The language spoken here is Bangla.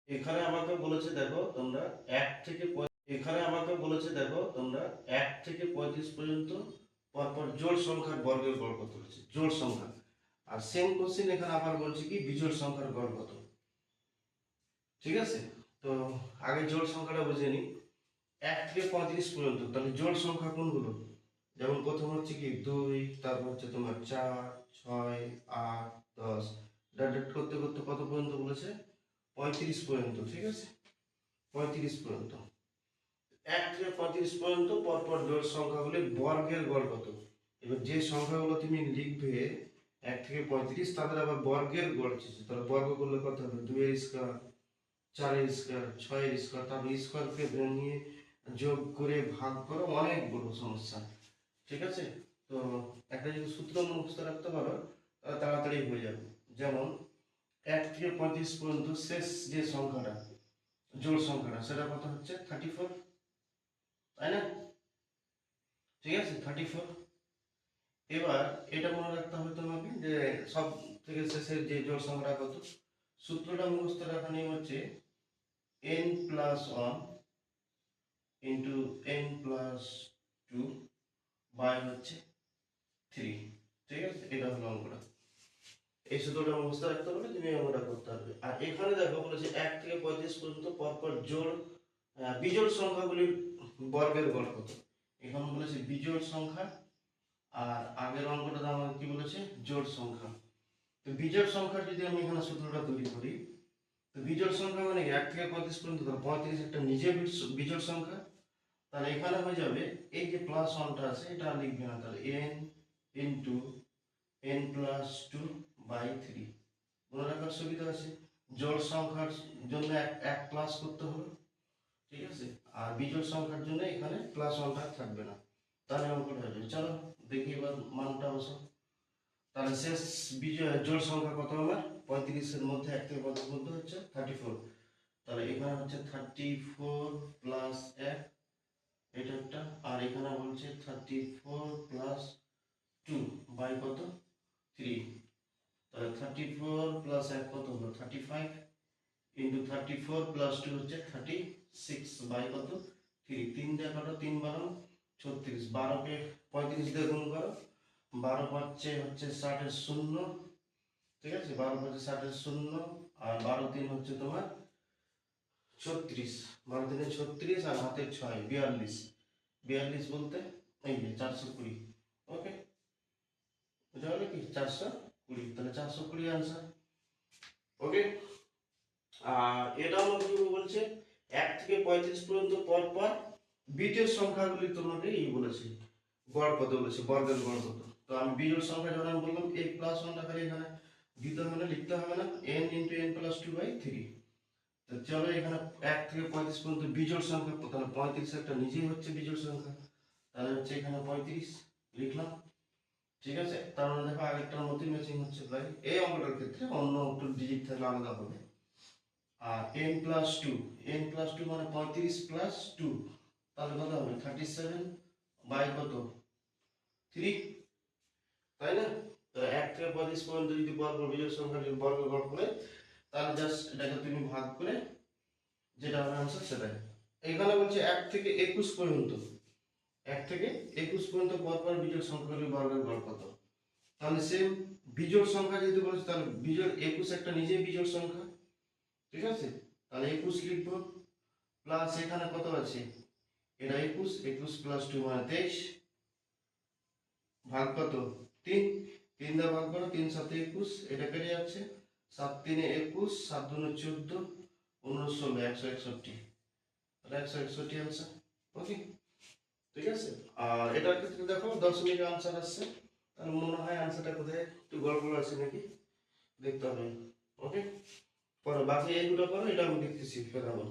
এখানে আমাকে বলেছে দেখো তোমরা 1 থেকে এখানে আমাকে বলেছে দেখো তোমরা 1 থেকে 35 পর্যন্ত পরপর জোড় সংখ্যার বর্গের গড় কত হচ্ছে, জোড় সংখ্যা। আর সেম কোশ্চেন এখানে আবার বলছে কি বিজোড় সংখ্যার গড় কত। ঠিক আছে, তো আগে জোড় সংখ্যাটা বুঝে নি। 1 থেকে 35 পর্যন্ত, তাহলে জোড় সংখ্যা কোনগুলো? যেমন প্রথম হচ্ছে কি 2, তারপর হচ্ছে তোমার 4, 6, 8, 10, ডাইরেক্ট করতে করতে কত পর্যন্ত বলেছে? 35 পর্যন্ত। ঠিক আছে, 35 পর্যন্ত। 1 থেকে 35 পর্যন্ত পরপর জোড় সংখ্যাগুলির বর্গের গড় কত। এবার যে সংখ্যাগুলো তুমি লিখবে 1 থেকে 35, তাদের আবার বর্গের গড় চেয়েছে। তাহলে বর্গ করলে কত হবে? 2 এর স্কয়ার, 4 এর স্কয়ার, 6 এর স্কয়ার, তারপর স্কয়ারকে নিয়ে যোগ করে ভাগ করো, অনেকগুলো সমস্যা। ঠিক আছে, তো একটা যদি সূত্র মুখস্থ রাখতে পারো তাহলে তাড়াতাড়ি হয়ে যাবে। যেমন 1 থেকে 35 পর্যন্ত শেষ যে সংখ্যাটা, জোড় সংখ্যাটা, সেটা কত হচ্ছে? 34, তাই না? ঠিক আছে, 34। এবার এটা মনে রাখতে হবে তোমাকে যে সব থেকে শেষের যে জোড় সংখ্যাটা কত। সূত্রটা মুখস্থ রাখা নিয়ম হচ্ছে n+1 ইন্টু n+2 বাই হচ্ছে 3। ঠিক আছে, এটা হলো অঙ্কটা। এই সূত্রটা মুখস্থ রাখতে পারলে তুমি অঙ্কটা করতে পারবে। আর এখানে দেখো বলেছে 1 থেকে 35 পর্যন্ত পরপর জোড় বিজোড় সংখ্যাগুলির বর্গের গড় কত। এখানে বলেছে বিজোড় সংখ্যা, আর আগের অঙ্কটাতে আমাকে কি বলেছে? জোড় সংখ্যা। তো বিজোড় সংখ্যার যদি আমি এখানে সূত্রটা তৈরি করি, তো বিজোড় সংখ্যা মানে 1 থেকে 35 পর্যন্ত, 35 একটা নিজে বিজোড় সংখ্যা। তাহলে এখানে হয়ে যাবে এই যে প্লাস 1টা আছে এটা লিখবে না, তাহলে n ইনটু n+2 বাই 3। মনে রাখার সুবিধা আছে, জোড় সংখ্যার জন্য এক প্লাস করতে হবে। ঠিক আছে, আর বিজোড় সংখ্যার জন্য এখানে প্লাস 1টা থাকবে না। তাহলে অঙ্কটা হয়ে যাবে। চলো দেখি এবার মানটা বসো। তাহলে শেষ জোড় সংখ্যা কত আমার? 35 এর মধ্যে 1 থেকে 35 মধ্যে হচ্ছে 34। তাহলে এখানে হচ্ছে 34 প্লাস 1, এটা একটা। আর এখানে বলছে 34 প্লাস 2 বাই কত? 3। তাহলে 34 প্লাস 1 কত হলো? 35 ইন্টু 34 প্লাস 2 হচ্ছে 36 বাই কত? 3। 3 দিয়ে কাটো, 3 12 36, 12কে 35 দিয়ে গুণ করো, 12 পাচ্ছে হচ্ছে 60 এর শূন্য। ঠিক আছে, 12 পাচ্ছে 60 এর শূন্য, আর 12 3 হচ্ছে তোমার 36, 12 3 36, আর হাতে 6 42। 42 বলতে এই যে 420। ওকে, বুঝা গেল কি? 420, তাহলে 420 आंसर। ওকে, আর এটা আমাকে কি বলছে? 1 থেকে 35 পর্যন্ত পর পর বিজোড় সংখ্যাগুলি তোমাকে এই বলেছে গড় কত বলেছে, বর্গের গড় কত। তো আমি বিজোড় সংখ্যা যখন আমি বললাম এই প্লাস 1টা খালি এখানে দিতে হবে না, লিখতে হবে না, n ইনটু n+2 বাই 3। তো চলো এখানে 1 থেকে 35 পর্যন্ত বিজোড় সংখ্যা, তাহলে 35 একটা নিজেই হচ্ছে বিজোড় সংখ্যা। তাহলে হচ্ছে এখানে 35 লিখলাম। ঠিক আছে, তার মানে দেখো আগেরটার মতোই ম্যাচিং হচ্ছে প্রায়। এই অঙ্কটার ক্ষেত্রে অন্য একটু ডিজিট থাকলে আলাদা হবে। আর n+2 মানে 35 প্লাস 2, তাহলে কত হবে? 37 বাই কত? 3, তাই না? তো 1 থেকে 35 পর্যন্ত যদি বর্গ বিজোড় সংখ্যার বর্গ গড় করে, তাহলে জাস্ট এটাকে তুমি ভাগ করে যেটা হবে आंसर সেটাই। এখানে বলছে 1 থেকে 21 পর্যন্ত, 1 থেকে 21 পর্যন্ত পরপর বিজোড় সংখ্যাগুলির বর্গের গড় কত। তাহলে সেম বিজোড় সংখ্যা যেহেতু বলেছে, তাহলে বিজোড় 21 একটা নিজেই বিজোড় সংখ্যা। ঠিক আছে, তাহলে 21 লিখবো, প্লাস এখানে কত আছে? এটা 21, 21 প্লাস 2 মানে 23, ভাগ কত? 3, 3 দিয়ে ভাগ করো, 3 7 21, এটা কেটে যাচ্ছে, 7 3 21, 7 2 14, 19 16, 161। তাহলে 161 आंसर। ওকে, ঠিক আছে। আর এটার ক্ষেত্রে দেখো দশমিক आंसर আসছে, তাহলে মনে হয় आंसरটা কোথায় একটু গড়বড় আছে নাকি দেখতে হবে। ওকে, পরে বাকি এই দুটো করো, এটা আমি দেখতেছি ফেরাবো।